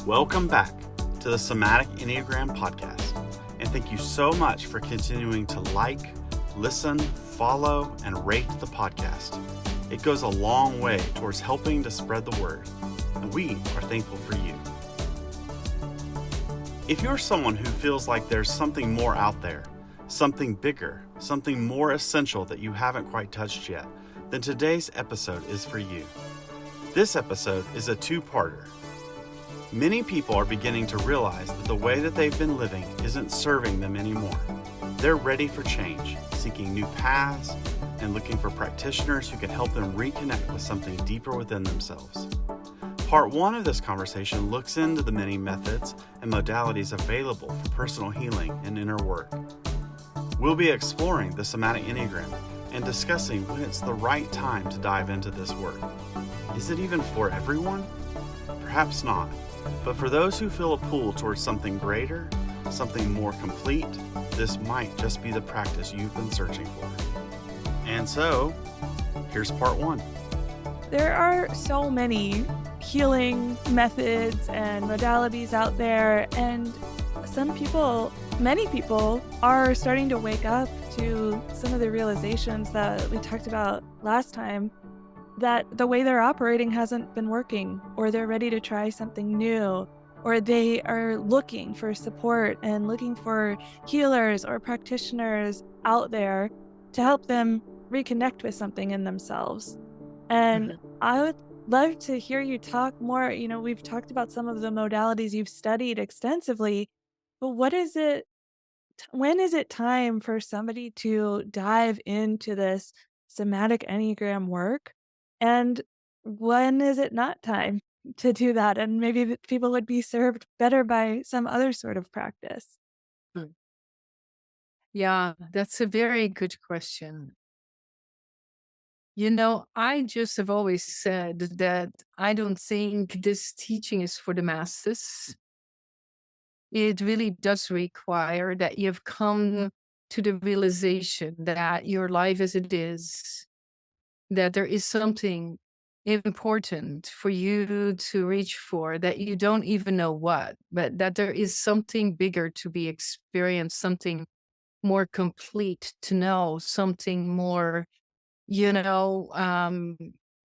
Welcome back to the Somatic Enneagram podcast, and thank you so much for continuing to like, listen, follow, and rate the podcast. It goes a long way towards helping to spread the word, and we are thankful for you. If you're someone who feels like there's something more out there, something bigger, something more essential that you haven't quite touched yet, then today's episode is for you. This episode is a two-parter. Many people are beginning to realize that the way that they've been living isn't serving them anymore. They're ready for change, seeking new paths, and looking for practitioners who can help them reconnect with something deeper within themselves. Part 1 of this conversation looks into the many methods and modalities available for personal healing and inner work. We'll be exploring the Somatic Enneagram and discussing when it's the right time to dive into this work. Is it even for everyone? Perhaps not. But for those who feel a pull towards something greater, something more complete, this might just be the practice you've been searching for. And so, here's part 1. There are so many healing methods and modalities out there, and many people are starting to wake up to some of the realizations that we talked about last time, that the way they're operating hasn't been working, or they're ready to try something new, or they are looking for support and looking for healers or practitioners out there to help them reconnect with something in themselves. And I would love to hear you talk more. We've talked about some of the modalities you've studied extensively, but when is it time for somebody to dive into this somatic Enneagram work? And when is it not time to do that? And maybe people would be served better by some other sort of practice. Yeah, that's a very good question. I just have always said that I don't think this teaching is for the masses. It really does require that you've come to the realization that your life as it is, that there is something important for you to reach for, that you don't even know what, but that there is something bigger to be experienced, something more complete to know, something more,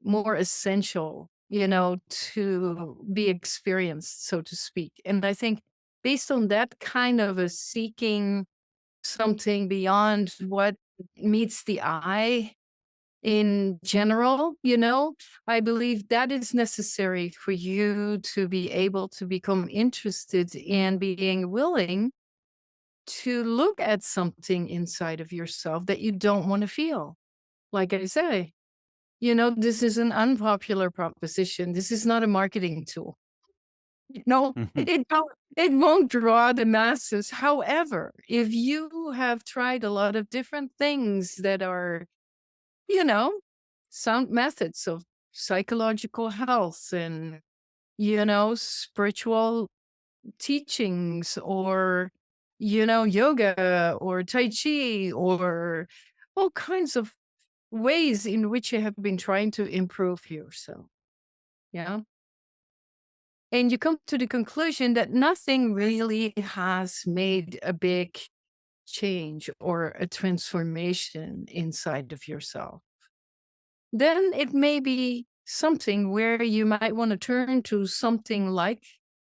more essential, to be experienced, so to speak. And I think based on that kind of a seeking something beyond what meets the eye in general, I believe that is necessary for you to be able to become interested in being willing to look at something inside of yourself that you don't want to feel. Like I say, this is an unpopular proposition. This is not a marketing tool. It won't draw the masses. However, if you have tried a lot of different things that are, sound methods of psychological health and, spiritual teachings, or, yoga or Tai Chi, or all kinds of ways in which you have been trying to improve yourself. Yeah. And you come to the conclusion that nothing really has made a big change or a transformation inside of yourself. Then it may be something where you might want to turn to something like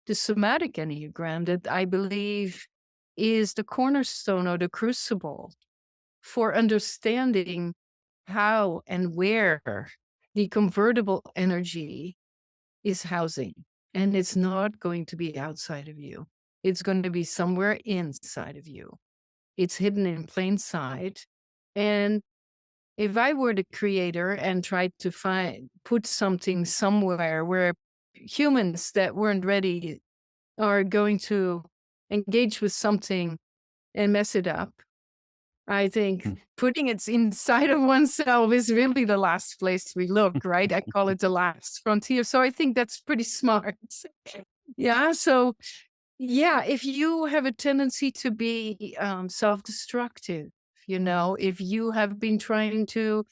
the Somatic Enneagram, that I believe is the cornerstone or the crucible for understanding how and where the convertible energy is housing. And it's not going to be outside of you. It's going to be somewhere inside of you. It's hidden in plain sight. And if I were the creator and tried to put something somewhere where humans that weren't ready are going to engage with something and mess it up, I think putting it inside of oneself is really the last place we look, right? I call it the last frontier. So I think that's pretty smart. Yeah. So, if you have a tendency to be self-destructive, if you have been trying to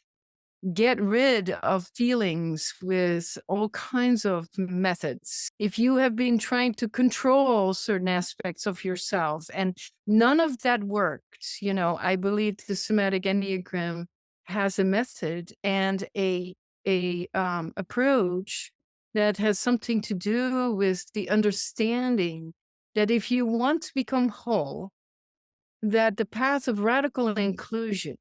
get rid of feelings with all kinds of methods. If you have been trying to control certain aspects of yourself and none of that worked, I believe the Somatic Enneagram has a method and a approach that has something to do with the understanding that if you want to become whole, that the path of radical inclusion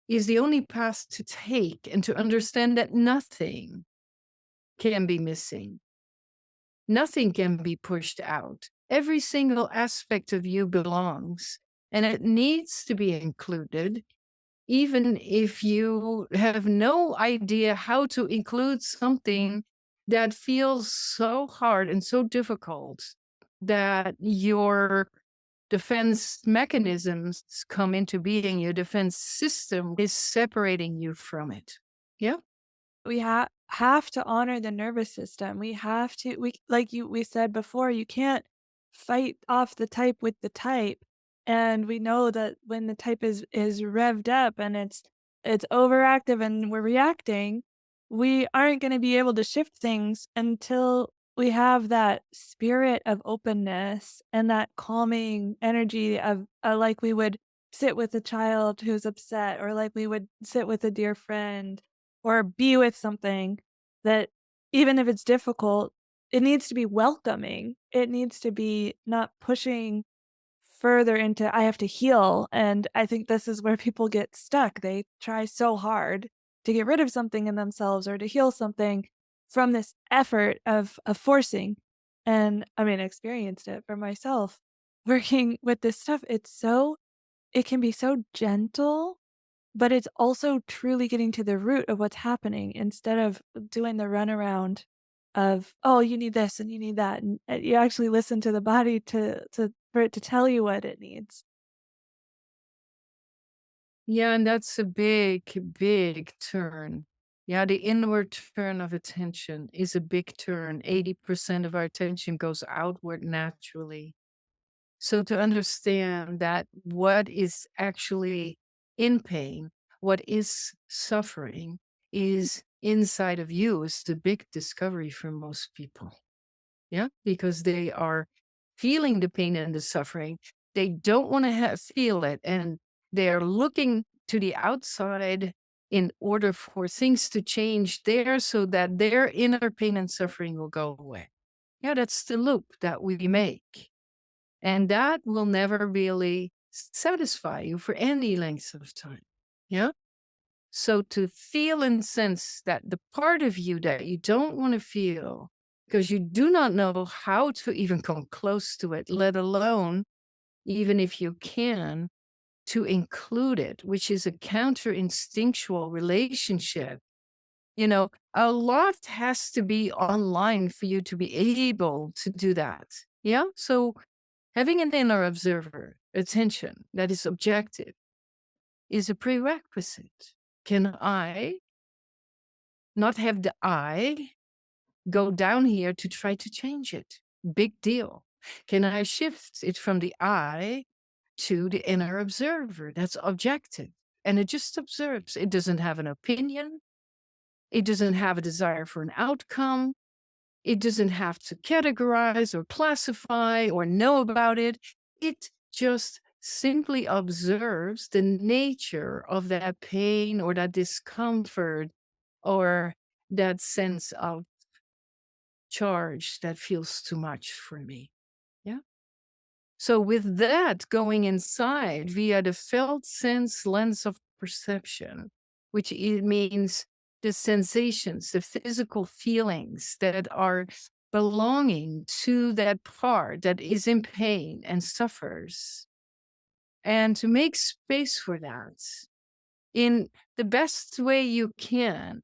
is the only path to take, and to understand that nothing can be missing. Nothing can be pushed out. Every single aspect of you belongs, and it needs to be included, even if you have no idea how to include something that feels so hard and so difficult that your defense mechanisms come into being. Your defense system is separating you from it. Yeah. We have to honor the nervous system. We have to, we said before, you can't fight off the type with the type. And we know that when the type is revved up and it's overactive and we're reacting, we aren't going to be able to shift things until we have that spirit of openness and that calming energy of, like we would sit with a child who's upset, or like we would sit with a dear friend, or be with something that, even if it's difficult, it needs to be welcoming. It needs to be not pushing further into, I have to heal. And I think this is where people get stuck. They try so hard to get rid of something in themselves or to heal something from this effort of forcing. And I mean, I experienced it for myself working with this stuff. It can be so gentle, but it's also truly getting to the root of what's happening instead of doing the runaround of, "Oh, you need this and you need that," and you actually listen to the body for it to tell you what it needs. Yeah, and that's a big, big turn. Yeah, the inward turn of attention is a big turn. 80% of our attention goes outward naturally. So to understand that what is actually in pain, what is suffering, is inside of you is the big discovery for most people. Yeah, because they are feeling the pain and the suffering. They don't want to feel it, and they're looking to the outside in order for things to change there so that their inner pain and suffering will go away. Yeah, that's the loop that we make. And that will never really satisfy you for any length of time. Yeah. So to feel and sense that the part of you that you don't want to feel, because you do not know how to even come close to it, let alone, even if you can, to include it, which is a counter instinctual relationship. A lot has to be online for you to be able to do that. Yeah. So having an inner observer attention that is objective is a prerequisite. Can I not have the I go down here to try to change it? Big deal. Can I shift it from the I to the inner observer? That's objective. And it just observes. It doesn't have an opinion. It doesn't have a desire for an outcome. It doesn't have to categorize or classify or know about it. It just simply observes the nature of that pain or that discomfort or that sense of charge that feels too much for me. Yeah. So, with that going inside via the felt sense lens of perception, which it means the sensations, the physical feelings that are belonging to that part that is in pain and suffers, and to make space for that in the best way you can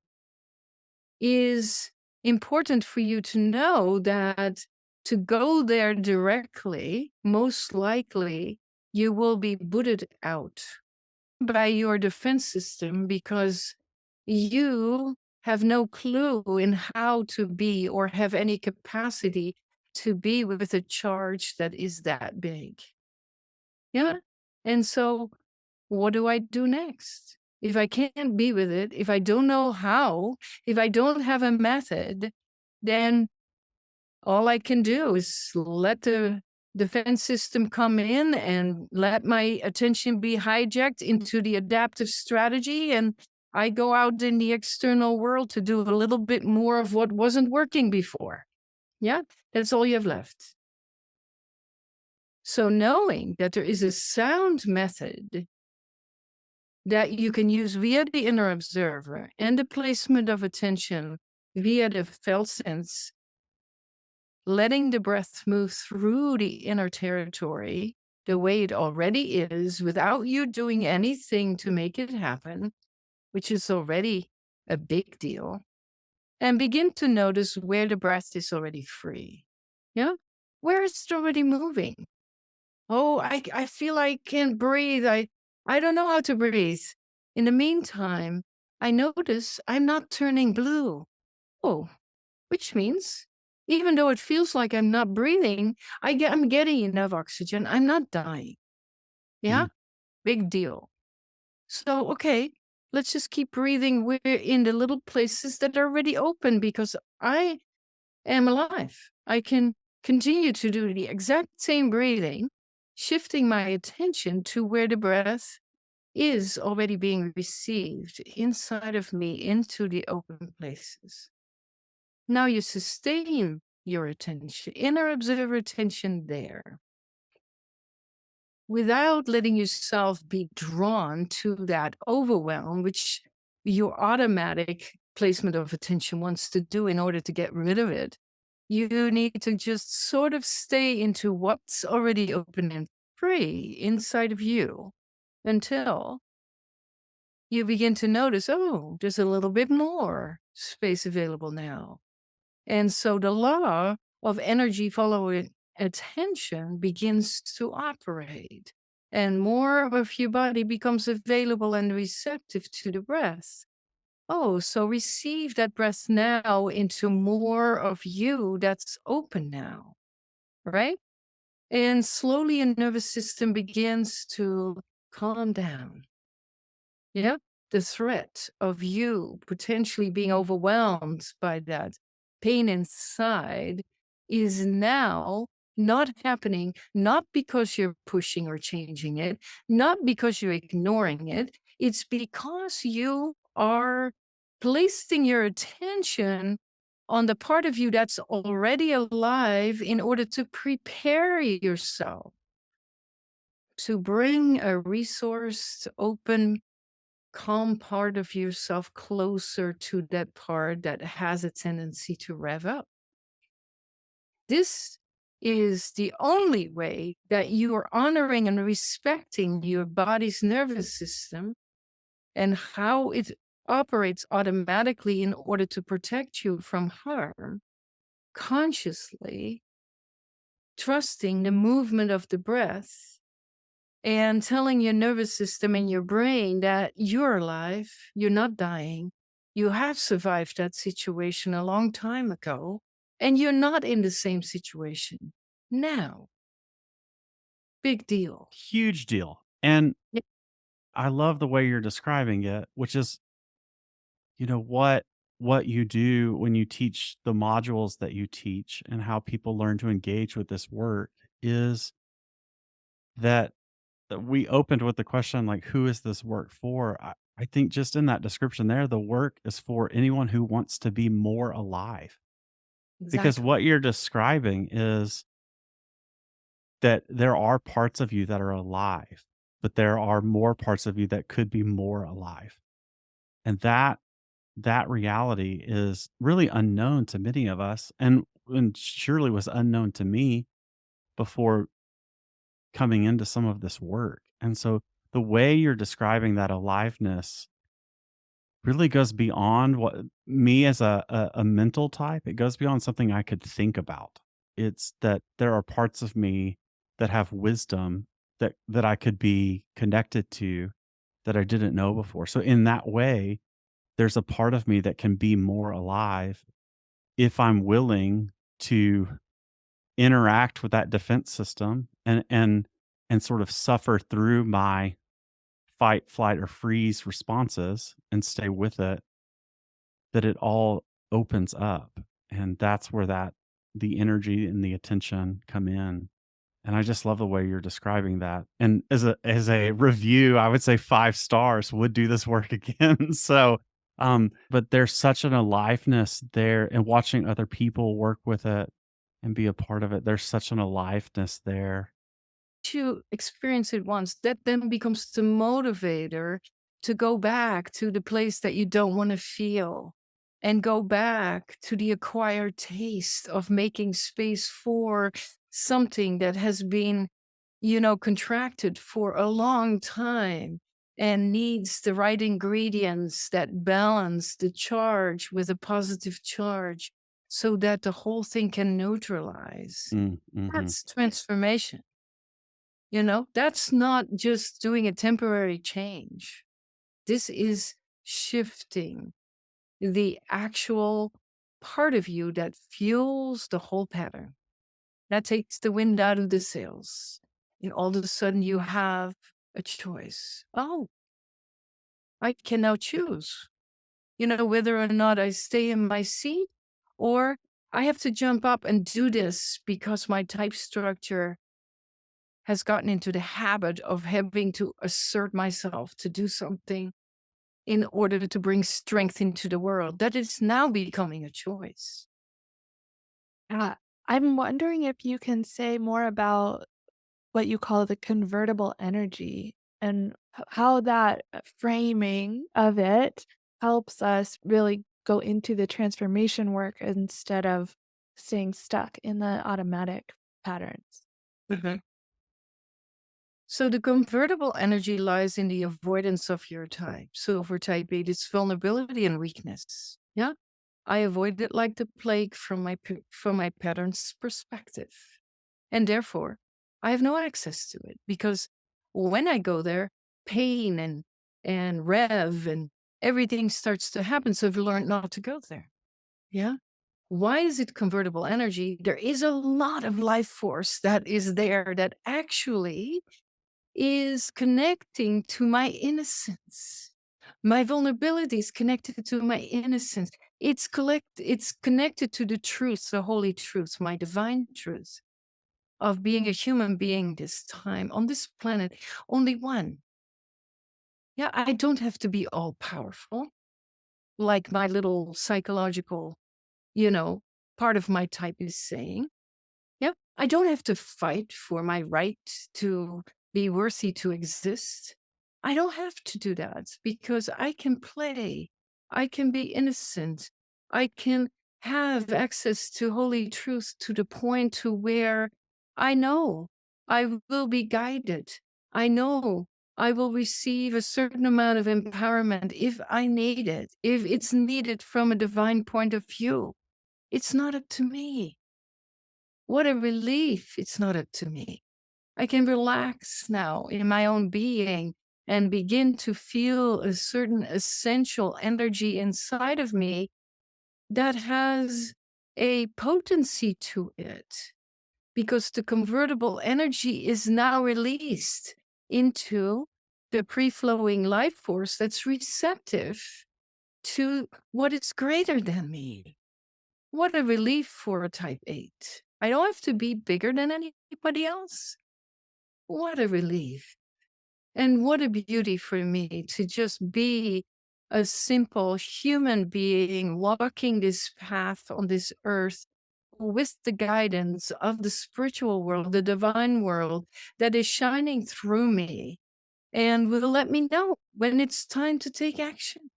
is important for you to know that to go there directly, most likely you will be booted out by your defense system because you have no clue in how to be or have any capacity to be with a charge that is that big. Yeah. And so, what do I do next? if I can't be with it, if I don't know how, if I don't have a method, then all I can do is let the defense system come in and let my attention be hijacked into the adaptive strategy. And I go out in the external world to do a little bit more of what wasn't working before. Yeah, that's all you have left. So knowing that there is a sound method that you can use via the inner observer and the placement of attention via the felt sense, letting the breath move through the inner territory the way it already is without you doing anything to make it happen, which is already a big deal. And begin to notice where the breath is already free. Yeah? Where it's already moving. Oh, I feel I can't breathe. I don't know how to breathe. In the meantime, I notice I'm not turning blue. Oh, which means even though it feels like I'm not breathing, I'm getting enough oxygen. I'm not dying. Yeah? Mm. Big deal. So, okay, let's just keep breathing. We're in the little places that are already open because I am alive. I can continue to do the exact same breathing, shifting my attention to where the breath is already being received inside of me into the open places. Now you sustain your attention, inner observer attention there, without letting yourself be drawn to that overwhelm, which your automatic placement of attention wants to do in order to get rid of it. You need to just sort of stay into what's already open and free inside of you until you begin to notice, oh, there's a little bit more space available now. And so the law of energy following attention begins to operate, and more of your body becomes available and receptive to the breath. Oh, so receive that breath now into more of you that's open now, right? And slowly your nervous system begins to calm down. Yeah. The threat of you potentially being overwhelmed by that pain inside is now not happening, not because you're pushing or changing it, not because you're ignoring it. It's because you are placing your attention on the part of you that's already alive in order to prepare yourself to bring a resourced, open, calm part of yourself closer to that part that has a tendency to rev up. This is the only way that you are honoring and respecting your body's nervous system and how it operates automatically in order to protect you from harm, consciously trusting the movement of the breath and telling your nervous system and your brain that you're alive, you're not dying, you have survived that situation a long time ago, and you're not in the same situation now. Big deal. Huge deal. And Yeah. I love the way you're describing it, which is, what you do when you teach the modules that you teach and how people learn to engage with this work is that we opened with the question, like, who is this work for? I think just in that description there, the work is for anyone who wants to be more alive. Because Exactly. what you're describing is that there are parts of you that are alive, but there are more parts of you that could be more alive. And that reality is really unknown to many of us, and surely was unknown to me before coming into some of this work. And so the way you're describing that aliveness really goes beyond what me as a mental type. It goes beyond something I could think about. It's that there are parts of me that have wisdom that I could be connected to that I didn't know before. So in that way, there's a part of me that can be more alive if I'm willing to interact with that defense system and sort of suffer through my fight, flight, or freeze responses and stay with it, that it all opens up. And that's where the energy and the attention come in. And I just love the way you're describing that. And as a review, I would say 5 stars, would do this work again. So, but there's such an aliveness there, and watching other people work with it and be a part of it. There's such an aliveness there. You experience it once, that then becomes the motivator to go back to the place that you don't want to feel and go back to the acquired taste of making space for something that has been, contracted for a long time and needs the right ingredients that balance the charge with a positive charge so that the whole thing can neutralize. Mhm. That's transformation. That's not just doing a temporary change. This is shifting the actual part of you that fuels the whole pattern. That takes the wind out of the sails. And all of a sudden you have a choice. Oh, I can now choose, whether or not I stay in my seat or I have to jump up and do this because my type structure has gotten into the habit of having to assert myself to do something in order to bring strength into the world. That is now becoming a choice. I'm wondering if you can say more about what you call the convertible energy and how that framing of it helps us really go into the transformation work instead of staying stuck in the automatic patterns. Mhm. So the convertible energy lies in the avoidance of your type. So for type 8, it's vulnerability and weakness. Yeah. I avoid it like the plague from my pattern's perspective. And therefore, I have no access to it because when I go there, pain and rev and everything starts to happen. So I've learned not to go there. Yeah. Why is it convertible energy? There is a lot of life force that is there that actually is connecting to my innocence. My vulnerability is connected to my innocence. It's connected to the truth, the holy truth, my divine truth of being a human being this time on this planet, only one. Yeah, I don't have to be all powerful like my little psychological, you know, part of my type is saying. Yeah, I don't have to fight for my right to be worthy to exist. I don't have to do that because I can play. I can be innocent. I can have access to holy truth to the point to where I know I will be guided. I know I will receive a certain amount of empowerment if I need it, if it's needed from a divine point of view. It's not up to me. What a relief. It's not up to me. I can relax now in my own being and begin to feel a certain essential energy inside of me that has a potency to it because the convertible energy is now released into the free flowing life force that's receptive to what is greater than me. What a relief for a type 8. I don't have to be bigger than anybody else. What a relief. And what a beauty for me to just be a simple human being walking this path on this earth with the guidance of the spiritual world, the divine world that is shining through me and will let me know when it's time to take action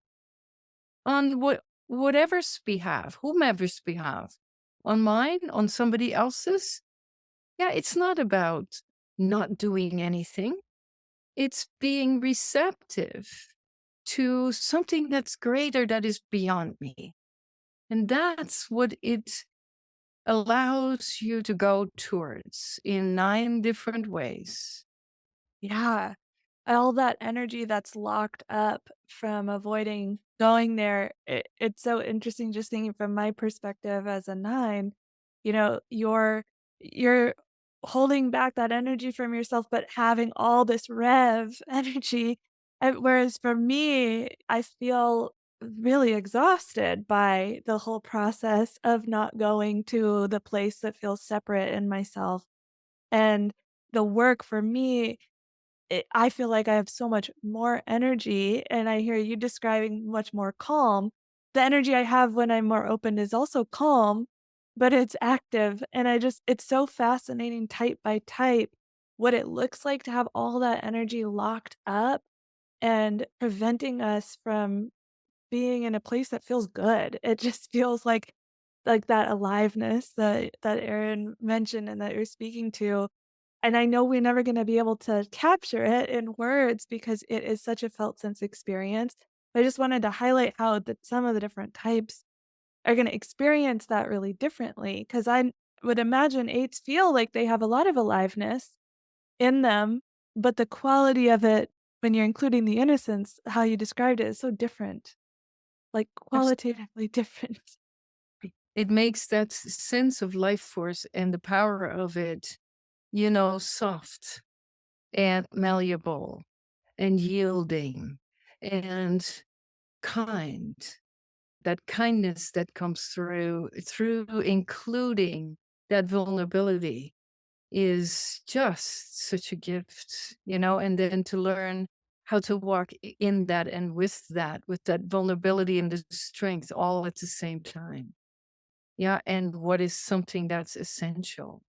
on whatever's behalf, whomever's behalf, on mine, on somebody else's. Yeah, it's not about not doing anything. It's being receptive to something that's greater, that is beyond me. And that's what it allows you to go towards in 9 different ways. Yeah. All that energy that's locked up from avoiding going there. It's so interesting just thinking from my perspective as a 9, you're holding back that energy from yourself, but having all this rev energy Whereas for me, I feel really exhausted by the whole process of not going to the place that feels separate in myself. And the work for me, I feel like I have so much more energy, and I hear you describing much more calm. The energy I have when I'm more open is also calm, but it's active, and it's so fascinating type by type what it looks like to have all that energy locked up and preventing us from being in a place that feels good. It just feels like that aliveness that Aaron mentioned and that you're speaking to, and I know we're never gonna be able to capture it in words because it is such a felt sense experience. I just wanted to highlight how that some of the different types are gonna experience that really differently. Because I would imagine 8s feel like they have a lot of aliveness in them, but the quality of it, when you're including the innocence, how you described it is so different, like qualitatively different. It makes that sense of life force and the power of it, soft and malleable and yielding and kind. That kindness that comes through including that vulnerability is just such a gift, and then to learn how to walk in that and with that vulnerability and the strength all at the same time. Yeah, and what is something that's essential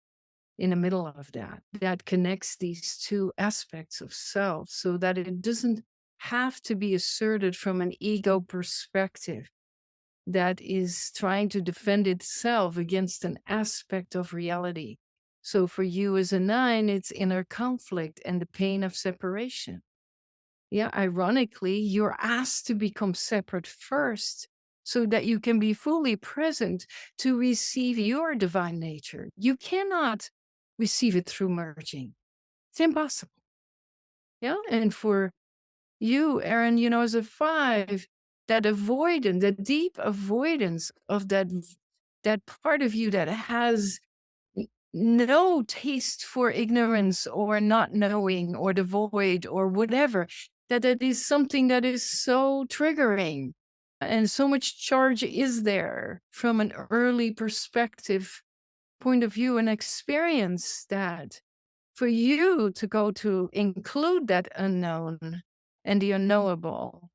in the middle of that connects these two aspects of self so that it doesn't have to be asserted from an ego perspective that is trying to defend itself against an aspect of reality. So for you as a 9, it's inner conflict and the pain of separation. Yeah, ironically, you're asked to become separate first so that you can be fully present to receive your divine nature. You cannot receive it through merging. It's impossible. Yeah. And for you, Aaron, as a 5, that avoidance, that deep avoidance of that part of you that has no taste for ignorance or not knowing or the void or whatever, that is something that is so triggering. And so much charge is there from an early perspective point of view and experience that for you to go to include that unknown and the unknowable,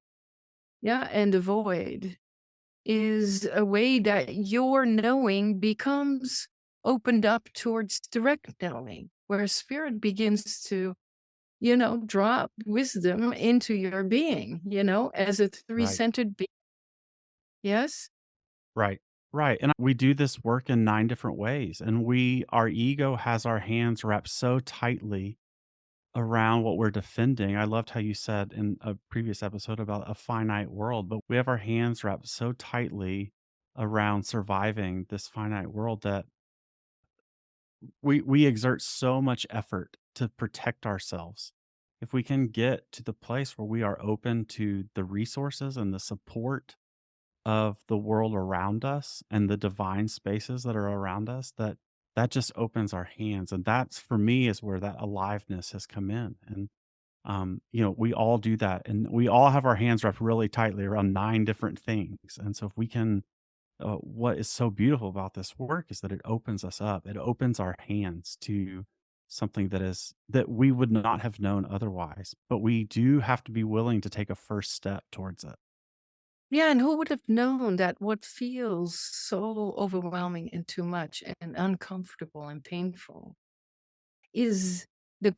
yeah, and the void is a way that your knowing becomes opened up towards direct knowing, where spirit begins to, drop wisdom into your being, as a three Right. centered being. Yes? Right. Right. And we do this work in 9 different ways. And our ego has our hands wrapped so tightly around what we're defending. I loved how you said in a previous episode about a finite world, but we have our hands wrapped so tightly around surviving this finite world that we exert so much effort to protect ourselves. If we can get to the place where we are open to the resources and the support of the world around us and the divine spaces that are around us, that just opens our hands, and that's for me is where that aliveness has come in. And we all do that, and we all have our hands wrapped really tightly around 9 different things. And so if we can what is so beautiful about this work is that it opens us up. It opens our hands to something that we would not have known otherwise. But we do have to be willing to take a first step towards it. Yeah, and who would have known that what feels so overwhelming and too much and uncomfortable and painful is the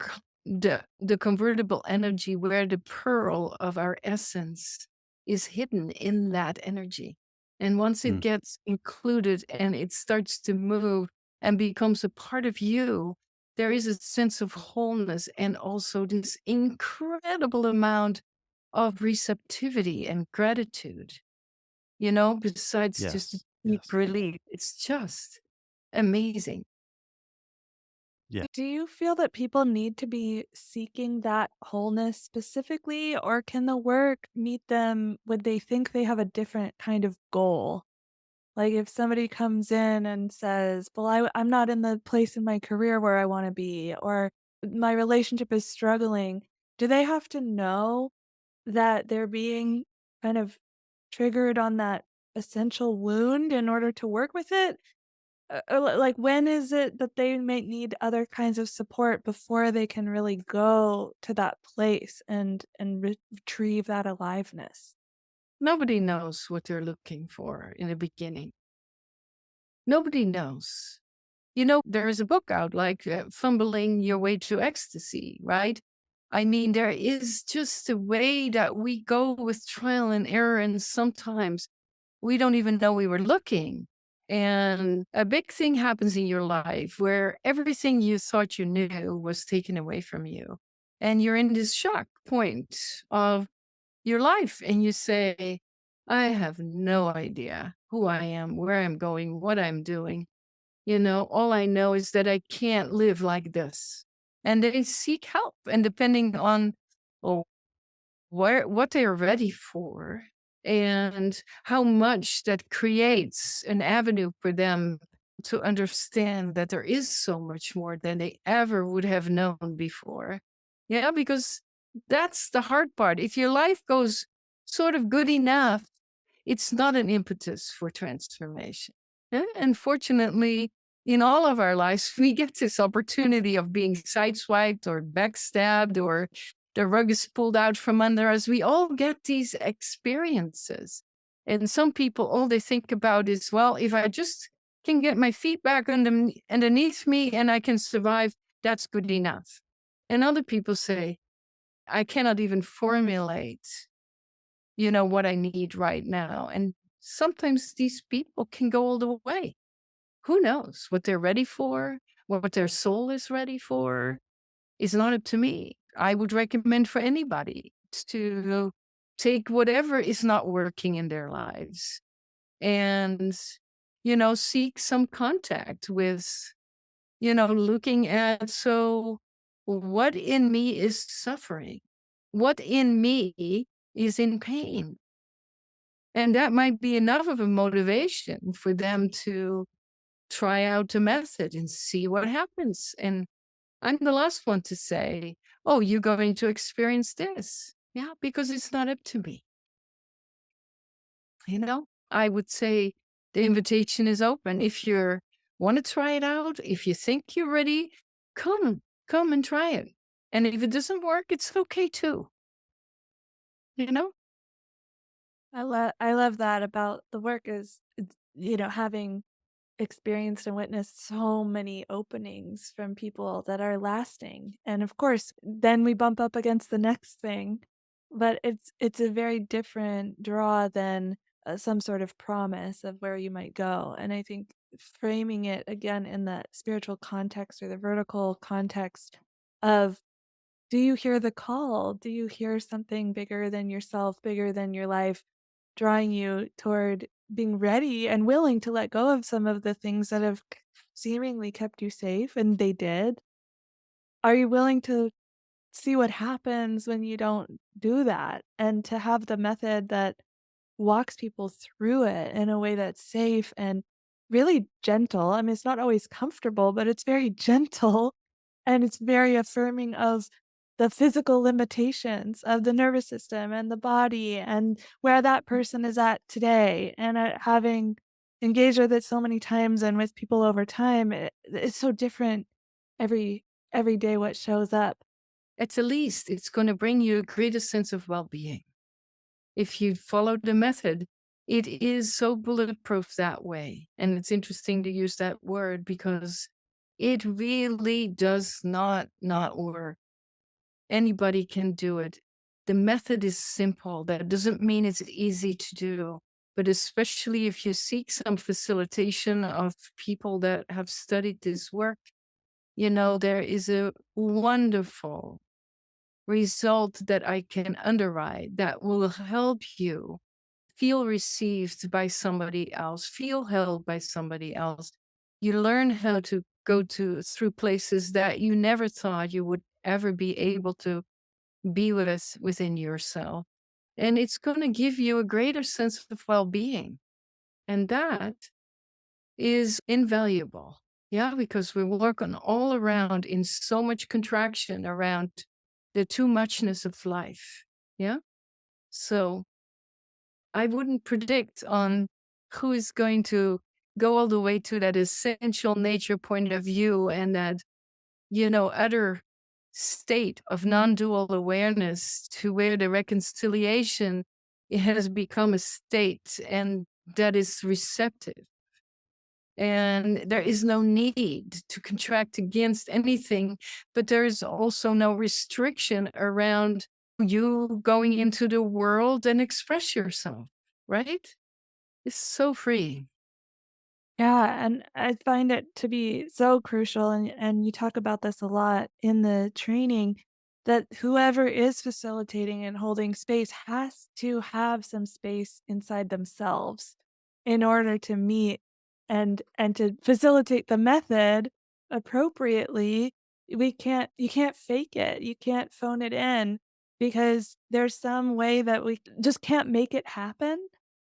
convertible energy where the pearl of our essence is hidden in that energy. And once it Mm, gets included and it starts to move and becomes a part of you, there is a sense of wholeness and also this incredible amount of receptivity and gratitude, besides just yes. deep Yes. relief. It's just amazing. Yeah. Do you feel that people need to be seeking that wholeness specifically, or can the work meet them when they think they have a different kind of goal? Like if somebody comes in and says, "Well, I'm not in the place in my career where I want to be," or "My relationship is struggling," do they have to know that they're being kind of triggered on that essential wound in order to work with it? Like, when is it that they might need other kinds of support before they can really go to that place and retrieve that aliveness? Nobody knows what they're looking for in the beginning. Nobody knows. There is a book out like Fumbling Your Way to Ecstasy, right? I mean, there is just a way that we go with trial and error, and sometimes we don't even know we were looking. And a big thing happens in your life where everything you thought you knew was taken away from you. And you're in this shock point of your life, and you say, I have no idea who I am, where I'm going, what I'm doing. All I know is that I can't live like this. And they seek help. And depending on oh, what they are ready for and how much that creates an avenue for them to understand that there is so much more than they ever would have known before. Yeah, because that's the hard part. If your life goes sort of good enough, it's not an impetus for transformation. Yeah? Unfortunately, in all of our lives, we get this opportunity of being sideswiped or backstabbed, or the rug is pulled out from under us. We all get these experiences. And some people, all they think about is, well, if I just can get my feet back underneath me and I can survive, that's good enough. And other people say, I cannot even formulate what I need right now. And sometimes these people can go all the way. Who knows what they're ready for, what their soul is ready for is not up to me. I would recommend for anybody to take whatever is not working in their lives and, seek some contact with, looking at, so what in me is suffering? What in me is in pain? And that might be enough of a motivation for them to try out a method and see what happens. And I'm the last one to say, oh, you're going to experience this. Yeah, because it's not up to me. I would say the invitation is open. If you want to try it out, if you think you're ready, come and try it. And if it doesn't work, it's okay too. You know? I love that about the work is, having experienced and witnessed so many openings from people that are lasting. And of course, then we bump up against the next thing, but it's a very different draw than some sort of promise of where you might go. And I think framing it again in the spiritual context or the vertical context of, do you hear the call? Do you hear something bigger than yourself, bigger than your life, drawing you toward being ready and willing to let go of some of the things that have seemingly kept you safe? And they did. Are you willing to see what happens when you don't do that, and to have the method that walks people through it in a way that's safe and really gentle? I mean, it's not always comfortable, but it's very gentle, and it's very affirming of the physical limitations of the nervous system and the body and where that person is at today. And having engaged with it so many times and with people over time, it's so different every day what shows up. At the least, it's going to bring you a greater sense of well-being. If you follow the method, it is so bulletproof that way. And it's interesting to use that word because it really does not work. Anybody can do it. The method is simple. That doesn't mean it's easy to do, but especially if you seek some facilitation of people that have studied this work, there is a wonderful result that I can underwrite that will help you feel received by somebody else, feel held by somebody else. You learn how to go through places that you never thought you would ever be able to be within yourself. And it's going to give you a greater sense of well-being. And that is invaluable. Yeah, because we work on all around in so much contraction around the too muchness of life. Yeah. So I wouldn't predict on who is going to go all the way to that essential nature point of view and that, utter state of non-dual awareness to where the reconciliation, it has become a state and that is receptive. And there is no need to contract against anything, but there is also no restriction around you going into the world and express yourself, right? It's so free. Yeah, and I find it to be so crucial, and you talk about this a lot in the training, that whoever is facilitating and holding space has to have some space inside themselves in order to meet and to facilitate the method appropriately. You can't fake it. You can't phone it in because there's some way that we just can't make it happen,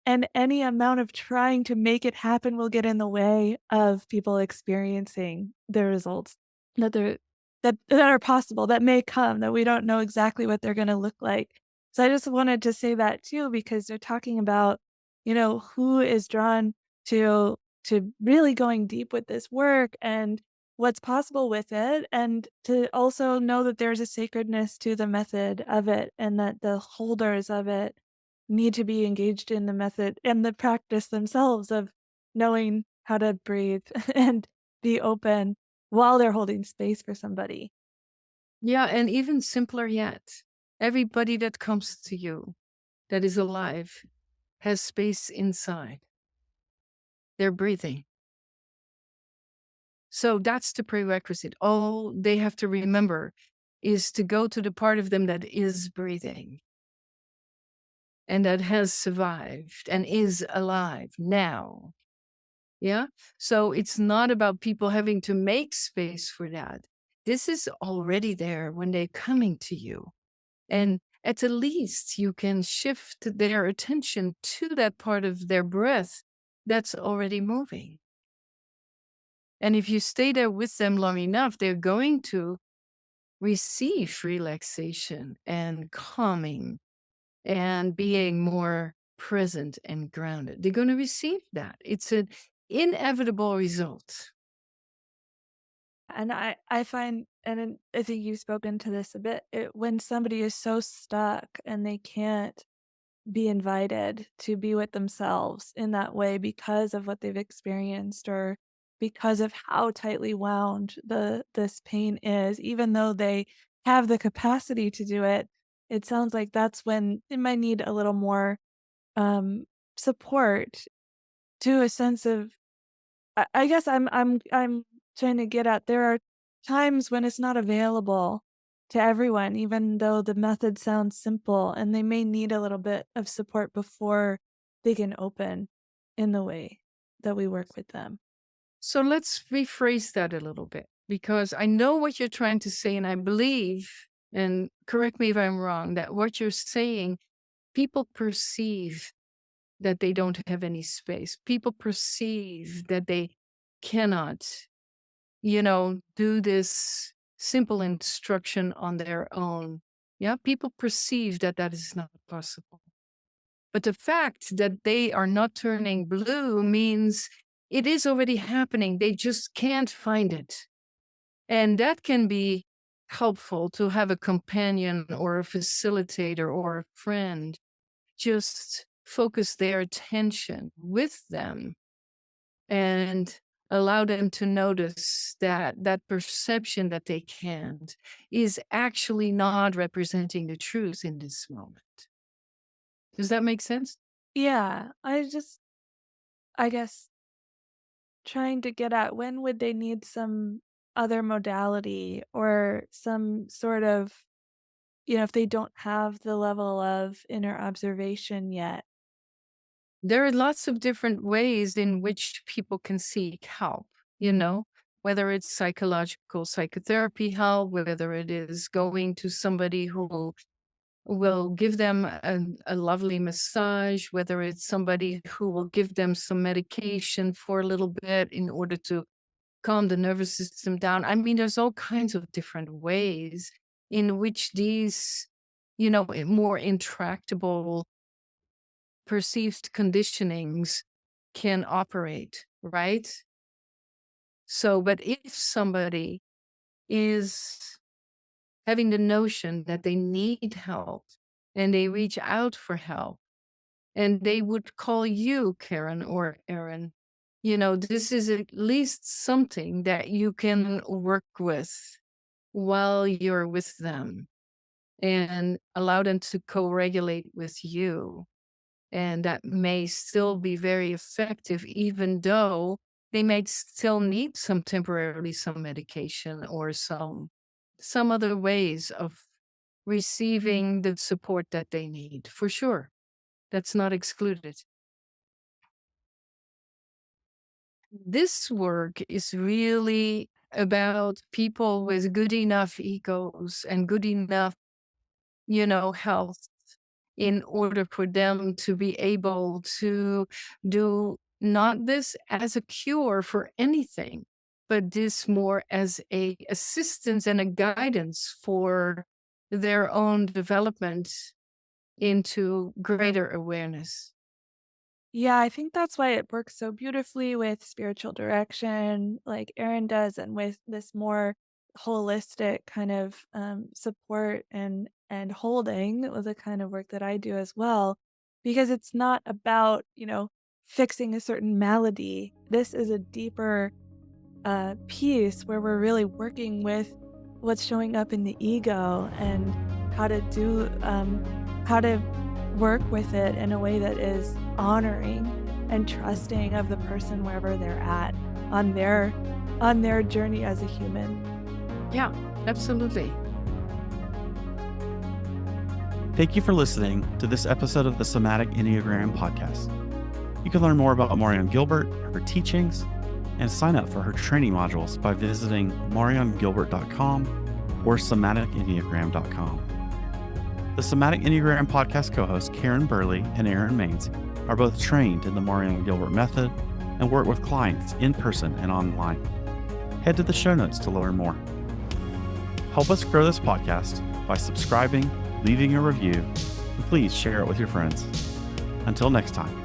and any amount of trying to make it happen will get in the way of people experiencing the results that they're that are possible, that may come, that we don't know exactly what they're gonna look like. So I just wanted to say that too, because they're talking about, who is drawn to really going deep with this work and what's possible with it, and to also know that there's a sacredness to the method of it and that the holders of it need to be engaged in the method and the practice themselves of knowing how to breathe and be open while they're holding space for somebody. Yeah, and even simpler yet, everybody that comes to you that is alive has space inside. They're breathing. So that's the prerequisite. All they have to remember is to go to the part of them that is breathing and that has survived and is alive now. Yeah. So it's not about people having to make space for that. This is already there when they're coming to you. And at the least, you can shift their attention to that part of their breath that's already moving. And if you stay there with them long enough, they're going to receive relaxation and calming and being more present and grounded. They're going to receive that. It's an inevitable result. And I find, and I think you've spoken to this a bit, when somebody is so stuck and they can't be invited to be with themselves in that way because of what they've experienced or because of how tightly wound this pain is, even though they have the capacity to do it, it sounds like that's when they might need a little more um, support to a sense of I guess I'm trying to get at there are times when it's not available to everyone, even though the method sounds simple, and they may need a little bit of support before they can open in the way that we work with them. So let's rephrase that a little bit because I know what you're trying to say, and I believe, and correct me if I'm wrong, that what you're saying, people perceive that they don't have any space. People perceive that they cannot, do this simple instruction on their own. Yeah, people perceive that that is not possible. But the fact that they are not turning blue means it is already happening. They just can't find it. And that can be helpful to have a companion or a facilitator or a friend just focus their attention with them and allow them to notice that that perception that they can't is actually not representing the truth in this moment. Does that make sense? Yeah, I guess trying to get at when would they need some other modality or some sort of, if they don't have the level of inner observation yet. There are lots of different ways in which people can seek help, whether it's psychological psychotherapy help, whether it is going to somebody who will give them a lovely massage, whether it's somebody who will give them some medication for a little bit in order to calm the nervous system down. I mean, there's all kinds of different ways in which these more intractable perceived conditionings can operate, right? So, but if somebody is having the notion that they need help and they reach out for help and they would call you Karen or Aaron, this is at least something that you can work with while you're with them and allow them to co-regulate with you. And that may still be very effective, even though they may still need some medication or some other ways of receiving the support that they need. For sure. That's not excluded. This work is really about people with good enough egos and good enough, health in order for them to be able to do not this as a cure for anything, but this more as a assistance and a guidance for their own development into greater awareness. Yeah, I think that's why it works so beautifully with spiritual direction, like Erin does, and with this more holistic kind of support and holding with the kind of work that I do as well, because it's not about fixing a certain malady. This is a deeper piece where we're really working with what's showing up in the ego and how to do how to work with it in a way that is honoring and trusting of the person wherever they're at on their journey as a human. Yeah, absolutely. Thank you for listening to this episode of the Somatic Enneagram podcast. You can learn more about Marion Gilbert, her teachings, and sign up for her training modules by visiting mariongilbert.com or somaticenneagram.com. The Somatic Enneagram podcast co-hosts Karen Burley and Aaron Maines are both trained in the Marion Gilbert method and work with clients in person and online. Head to the show notes to learn more. Help us grow this podcast by subscribing, leaving a review, and please share it with your friends. Until next time.